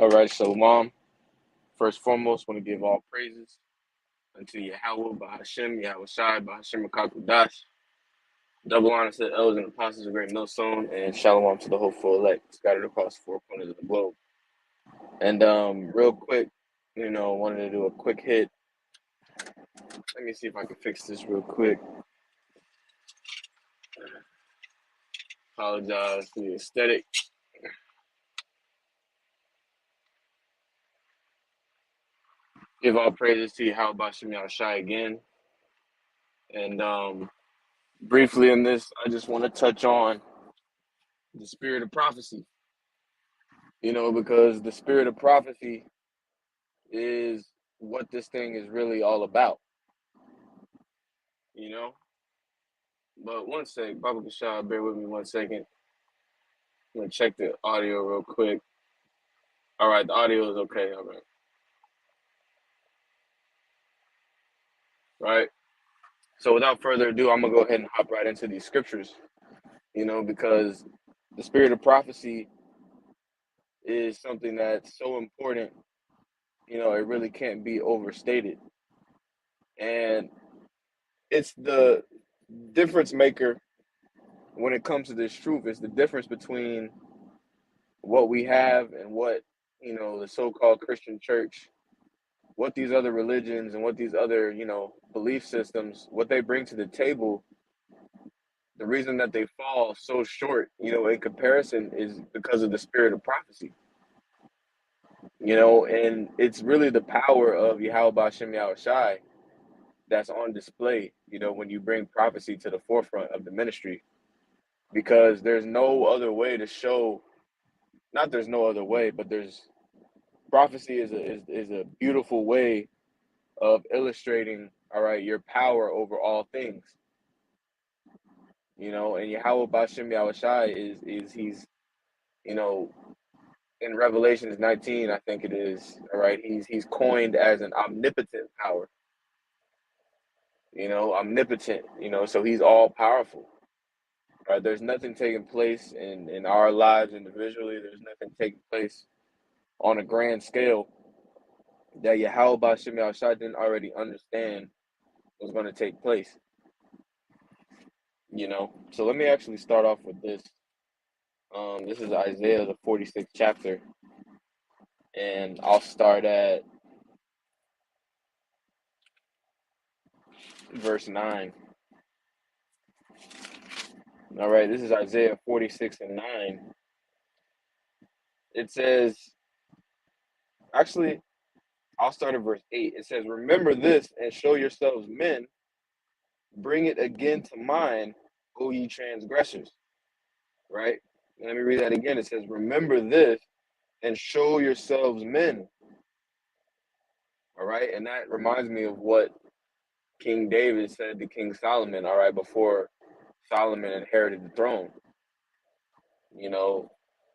All right, so Mom, first foremost, want to give all praises unto Yahweh, Bahashem, Yahweh Shai, Bahashem Makakudash. Double honor to the elders and apostles of Great Millstone, and shalom to the hopeful elect scattered across four corners of the globe. And real quick, wanted to do a quick hit. Let me see if I can fix this real quick. Apologize for the aesthetic. Give all praises to Yahweh, Bahashem, Yahweh Shai again. And briefly in this, I just want to touch on the spirit of prophecy. Because the spirit of prophecy is what this thing is really all about. But one sec, Baba Kashah, bear with me 1 second. I'm gonna check the audio real quick. All right, the audio is okay. All right. Right. So without further ado, I'm gonna go ahead and hop right into these scriptures. Because the spirit of prophecy is something that's so important. It really can't be overstated, and it's the difference maker when it comes to this truth. It's the difference between what we have and what the so-called Christian church, what these other religions and what these other belief systems, what they bring to the table. The reason that they fall so short in comparison is because of the spirit of prophecy. And it's really the power of Yahweh Bashem Yahweh Shai that's on display when you bring prophecy to the forefront of the ministry, because there's no other way to show. Not there's no other way, but there's prophecy is a beautiful way of illustrating, all right, your power over all things. And Yahweh Bashem Yahweh Shai is he's in Revelations 19, I think it is, all right, he's coined as an omnipotent power. Omnipotent, so he's all powerful. Right? There's nothing taking place in our lives individually. There's nothing taking place on a grand scale that Yahweh Bashem Yahweh Shai didn't already understand was going to take place. So let me actually start off with this. This is Isaiah, the 46th chapter, and I'll start at verse 9. All right, this is Isaiah 46 and 9. It says, actually, I'll start at verse 8. It says, "Remember this and show yourselves men. Bring it again to mind, O ye transgressors." Right? Let me read that again. It says, "Remember this and show yourselves men." All right? And that reminds me of what King David said to King Solomon, all right, before Solomon inherited the throne.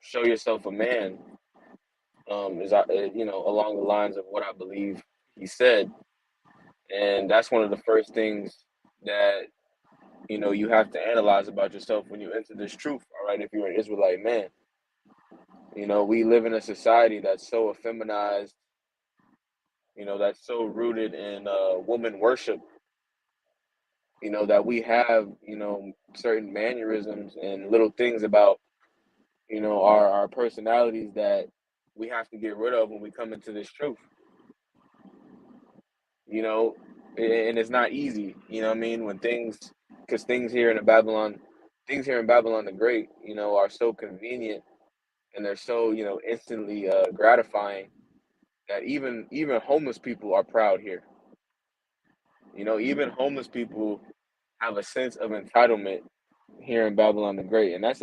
Show yourself a man, is along the lines of what I believe he said. And that's one of the first things that you have to analyze about yourself when you enter this truth, all right, if you're an Israelite man. We live in a society that's so effeminized, that's so rooted in woman worship, that we have, certain mannerisms and little things about, our personalities that we have to get rid of when we come into this truth. And it's not easy, what I mean, because things here in Babylon the Great, are so convenient, and they're so, instantly gratifying, that even homeless people are proud here. Even homeless people have a sense of entitlement here in Babylon the Great, and that's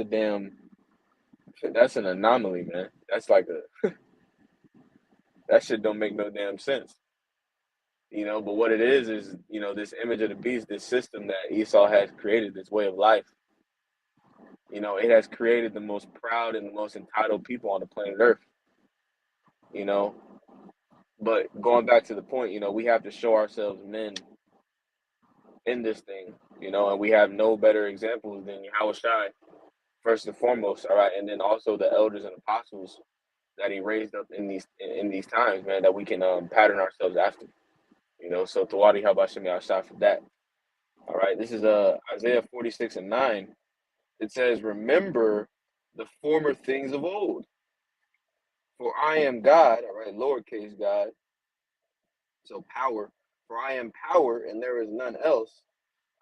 an anomaly, man. That's like that shit don't make no damn sense. But what it is, this image of the beast, this system that Esau has created, this way of life, it has created the most proud and the most entitled people on the planet Earth. But going back to the point, we have to show ourselves men in this thing, and we have no better examples than Yahweh Shai, first and foremost, all right, and then also the elders and apostles, that he raised up in these times, man, that we can pattern ourselves after. So Tawadi Habashim Yashah for that. All right, this is Isaiah 46:9. It says, "Remember the former things of old, for I am God." All right, lowercase God, so power. For I am power, and there is none else.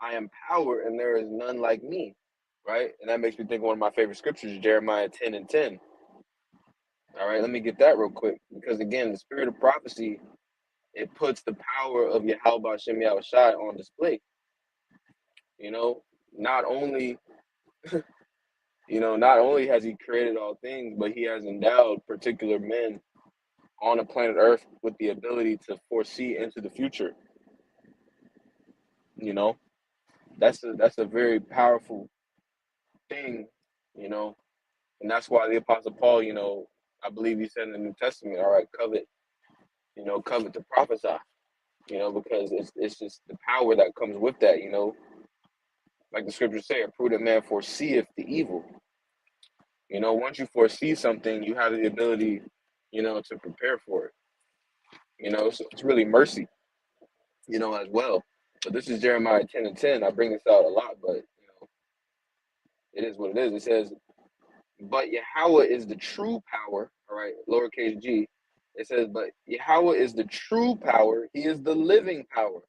I am power, and there is none like me. Right, and that makes me think of one of my favorite scriptures, Jeremiah 10:10. All right, let me get that real quick, because again, the spirit of prophecy, it puts the power of Yahweh Shem Yahushai on display. Not only not only has he created all things, but he has endowed particular men on the planet Earth with the ability to foresee into the future. That's a very powerful thing, you know, and that's why the Apostle Paul, I believe he said in the New Testament, all right, covet to prophesy, because it's just the power that comes with that, like the scriptures say, a prudent man foreseeth the evil. Once you foresee something, you have the ability, to prepare for it. So it's really mercy, as well. But this is Jeremiah 10:10. I bring this out a lot, but it is what it is. It says, "But Yahweh is the true power." All right, lowercase g. It says, "But Yahweh is the true power. He is the living power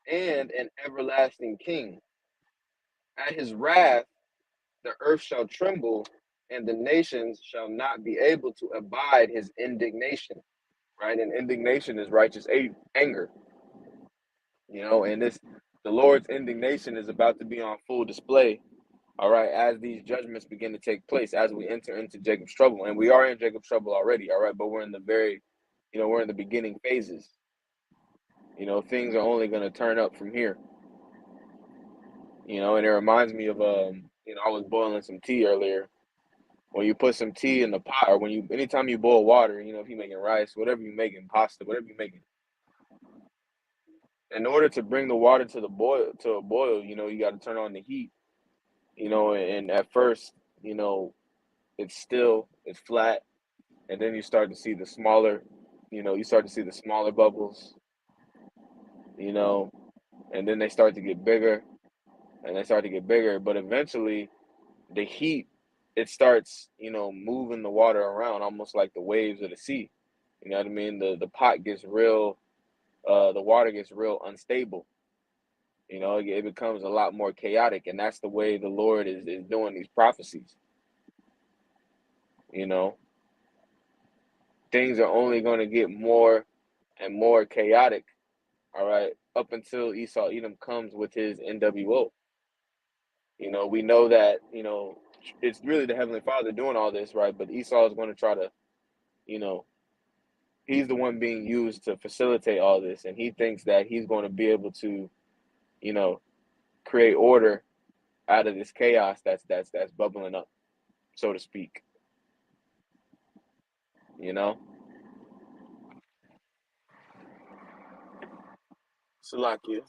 and an everlasting king. At his wrath, the earth shall tremble, and the nations shall not be able to abide his indignation." Right, and indignation is righteous anger. And the Lord's indignation is about to be on full display. All right, as these judgments begin to take place, as we enter into Jacob's trouble, and we are in Jacob's trouble already. All right, but we're in we're in the beginning phases. Things are only going to turn up from here. And it reminds me of I was boiling some tea earlier. When you put some tea in the pot, or anytime you boil water, if you're making rice, whatever you're making, pasta, whatever you're making, in order to bring the water to a boil, you got to turn on the heat. And at first, it's still, it's flat, and then you start to see the smaller, bubbles, and then they start to get bigger, but eventually the heat, it starts, moving the water around almost like the waves of the sea. You know what I mean? The pot gets real, the water gets real unstable. It becomes a lot more chaotic, and that's the way the Lord is doing these prophecies. You know, things are only going to get more and more chaotic, all right, up until Esau Edom comes with his NWO. We know that, it's really the Heavenly Father doing all this, right? But Esau is going to try to, you know, he's the one being used to facilitate all this, and he thinks that he's going to be able to, you know, create order out of this chaos that's bubbling up, so to speak. You know, Salakia.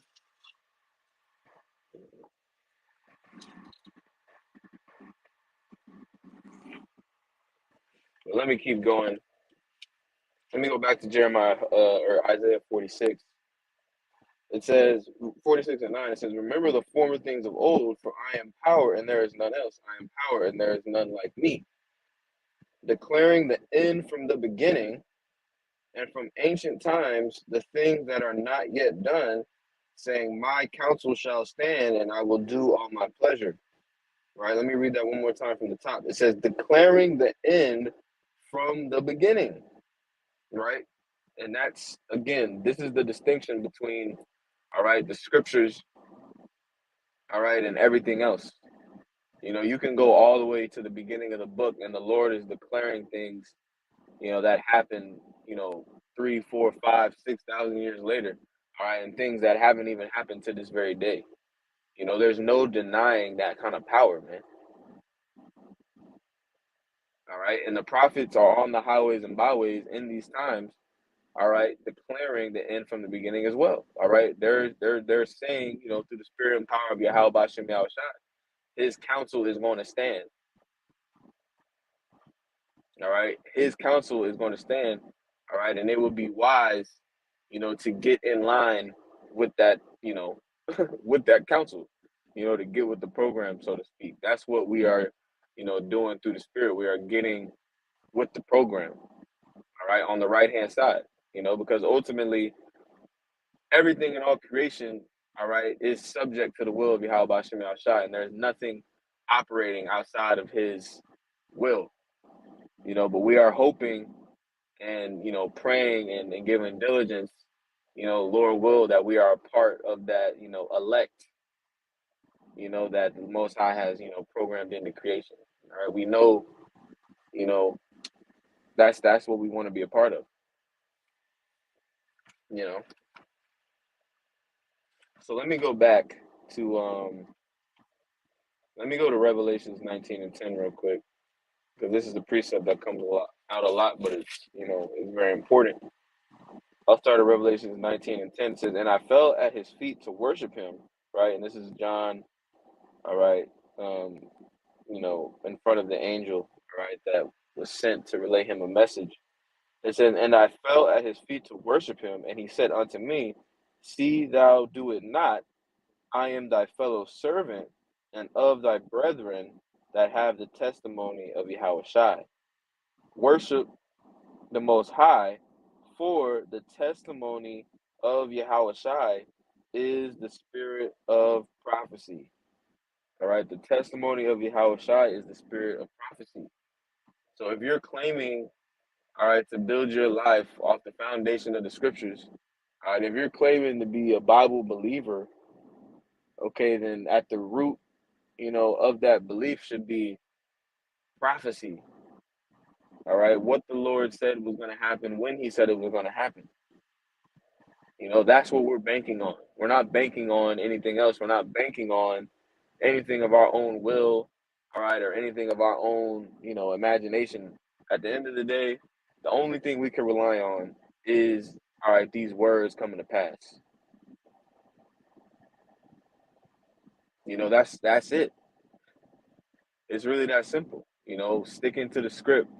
Let me keep going. Let me go back to Jeremiah or Isaiah 46. It says 46:9. It says, "Remember the former things of old, for I am power and there is none else. I am power and there is none like me, declaring the end from the beginning, and from ancient times the things that are not yet done, saying, My counsel shall stand, and I will do all my pleasure." Right? Let me read that one more time from the top. It says, declaring the end from the beginning. Right? And that's, again, this is the distinction between, all right, the scriptures, all right, and everything else. You can go all the way to the beginning of the book, and the Lord is declaring things, that happened, 3, 4, 5, 6,000 years later, all right, and things that haven't even happened to this very day. There's no denying that kind of power, man. All right, and the prophets are on the highways and byways in these times, all right, declaring the end from the beginning as well. All right, they're saying, through the spirit and power of Yahweh Bashem Yahushua, his counsel is going to stand. All right, his counsel is going to stand. All right, and it would be wise, to get in line with that, with that counsel, to get with the program, so to speak. That's what we are, doing through the Spirit. We are getting with the program. All right, on the right hand side, because ultimately everything in all creation, all right, is subject to the will of Yahweh Shem Shai, and there's nothing operating outside of His will. But we are hoping and praying and giving diligence, Lord will, that we are a part of that, elect, that the Most High has, programmed into creation. All right, we know, you know, that's what we want to be a part of. You know, so let me go back to let me go to Revelations 19:10 real quick, because this is a precept that comes out a lot, but it's very important. I'll start at Revelations 19:10. It says, "And I fell at his feet to worship him." Right, and this is John. All right, in front of the angel, right, that was sent to relay him a message. It said, "And I fell at his feet to worship him, and he said unto me, See thou do it not. I am thy fellow servant and of thy brethren that have the testimony of Yahushai. Worship the Most High, for the testimony of Yahushai is the spirit of prophecy." All right, the testimony of Yahushai is the spirit of prophecy. So if you're claiming, all right, to build your life off the foundation of the scriptures, all right, if you're claiming to be a Bible believer, okay, then at the root, of that belief should be prophecy. All right, what the Lord said was going to happen when He said it was going to happen. That's what we're banking on. We're not banking on anything else. We're not banking on anything of our own will, all right, or anything of our own, imagination. At the end of the day, the only thing we can rely on is, all right, these words coming to pass. That's it. It's really that simple. Sticking to the script,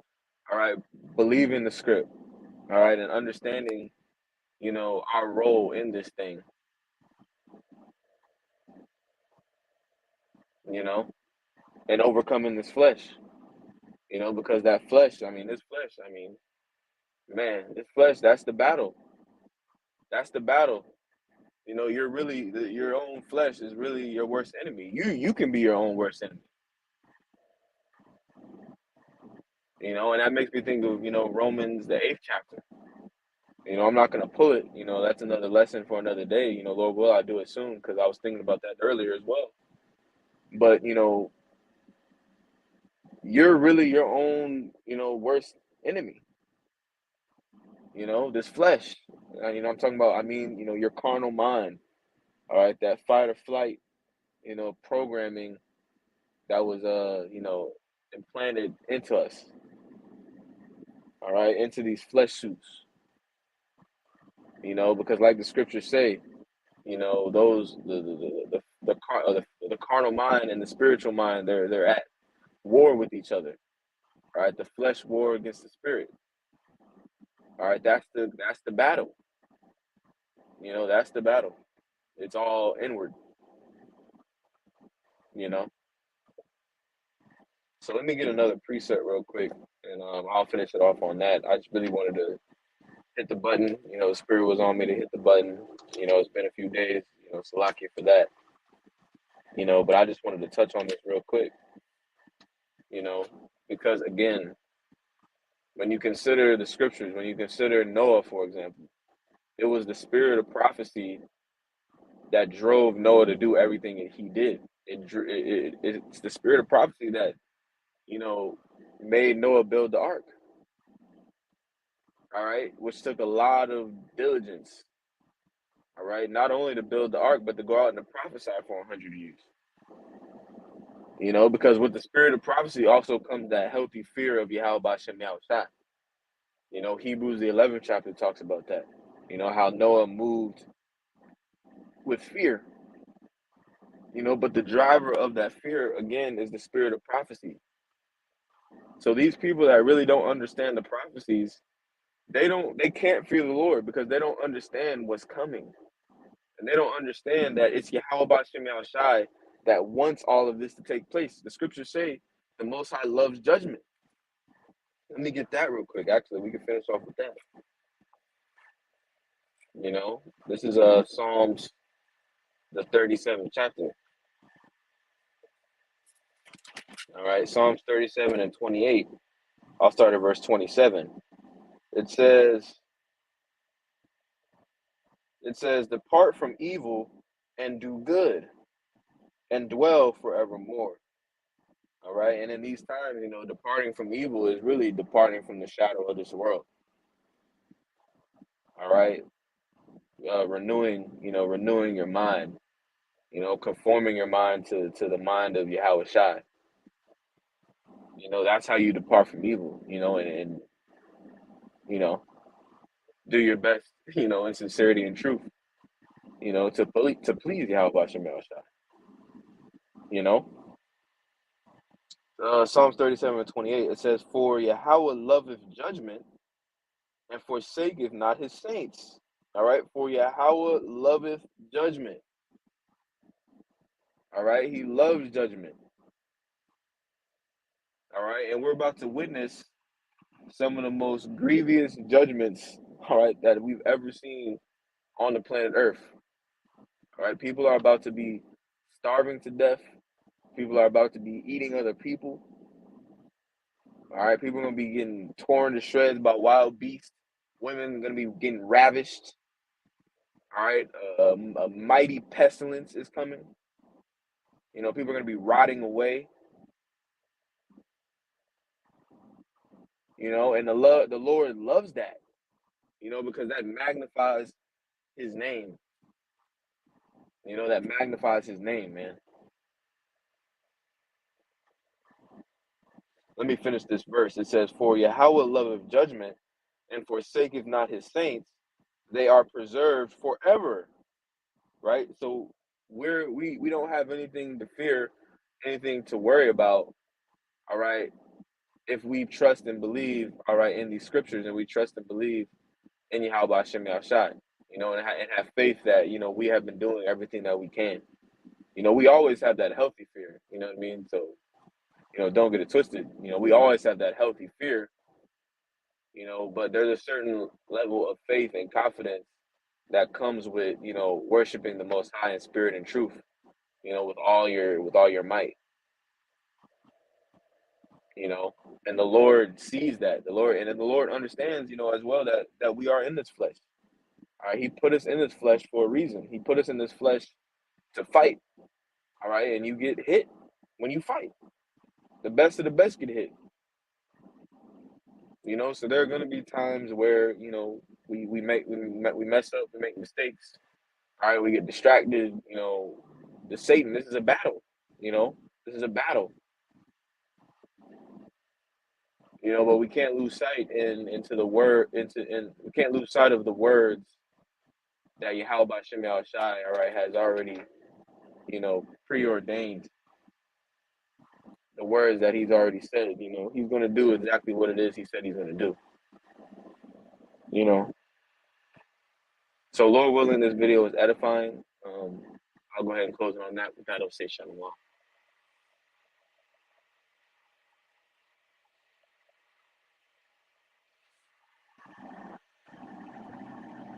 all right, believing the script, all right, and understanding, our role in this thing, you know, and overcoming this flesh, because that flesh, this flesh, man, this flesh, that's the battle. That's the battle. You're really your own flesh is really your worst enemy. You can be your own worst enemy. And that makes me think of Romans the 8th chapter. I'm not gonna pull it. That's another lesson for another day. Lord will, I do it soon, because I was thinking about that earlier as well. But you're really your own worst enemy. This flesh. I'm talking about. Your carnal mind. All right, that fight or flight. Programming that was implanted into us, all right, into these flesh suits, because like the scriptures say, those the carnal mind and the spiritual mind, they're at war with each other. All right, the flesh war against the spirit. All right, that's the battle. That's the battle. It's all inward. you know so let me get another preset real quick, and I'll finish it off on that. I just really wanted to hit the button. The spirit was on me to hit the button. It's been a few days. Salaki for that. But I just wanted to touch on this real quick. Because again, when you consider the scriptures, when you consider Noah, for example, it was the spirit of prophecy that drove Noah to do everything that he did. It's the spirit of prophecy that made Noah build the ark. All right, which took a lot of diligence. All right, not only to build the ark, but to go out and to prophesy for 100 years. Because with the spirit of prophecy also comes that healthy fear of Yahweh Bashem Yahushua. Hebrews the 11th chapter talks about that. How Noah moved with fear. But the driver of that fear again is the spirit of prophecy. So these people that really don't understand the prophecies, they can't fear the Lord because they don't understand what's coming. And they don't understand that it's Yahweh Bashem Shai that wants all of this to take place. The scriptures say the Most High loves judgment. Let me get that real quick. Actually, we can finish off with that. This is Psalms, the 37th chapter. All right, Psalms 37 and 28. I'll start at verse 27. It says, depart from evil and do good and dwell forevermore. All right. And in these times, departing from evil is really departing from the shadow of this world. All right. Renewing your mind, conforming your mind to the mind of Yahweh Shai. That's how you depart from evil, and do your best, in sincerity and truth, to please Yahweh Bashem Shai. Psalms 37 and 28, it says, for Yahweh loveth judgment and forsaketh not his saints. All right, for Yahweh loveth judgment. All right, he loves judgment. All right, and we're about to witness some of the most grievous judgments, all right, that we've ever seen on the planet Earth. All right, people are about to be starving to death. People are about to be eating other people. All right, people are going to be getting torn to shreds by wild beasts. Women are going to be getting ravished. All right, a mighty pestilence is coming. People are going to be rotting away. And the Lord loves that, because that magnifies his name. That magnifies his name, man. Let me finish this verse. It says, for Yahweh loveth judgment and forsaketh not his saints. They are preserved forever. Right? So we don't have anything to fear, anything to worry about. All right. If we trust and believe, all right, in these scriptures, and we trust and believe in Yahweh Hashem Yahshai, and have faith that, we have been doing everything that we can. We always have that healthy fear, you know what I mean? So, don't get it twisted. We always have that healthy fear, but there's a certain level of faith and confidence that comes with, worshiping the Most High in spirit and truth, with all your might, and the Lord sees that, the Lord understands, as well that we are in this flesh. All right, he put us in this flesh for a reason. He put us in this flesh to fight. All right, and you get hit when you fight. The best of the best get hit. So there are going to be times where we mess up, we make mistakes. All right, we get distracted. The Satan. This is a battle. This is a battle. But we can't lose sight we can't lose sight of the words that Yahweh Bashem Shai, all right, has already, preordained. The words that he's already said, he's going to do exactly what it is he said he's going to do. So Lord willing, this video is edifying. I'll go ahead and close it on that. With that, I'll say shalom.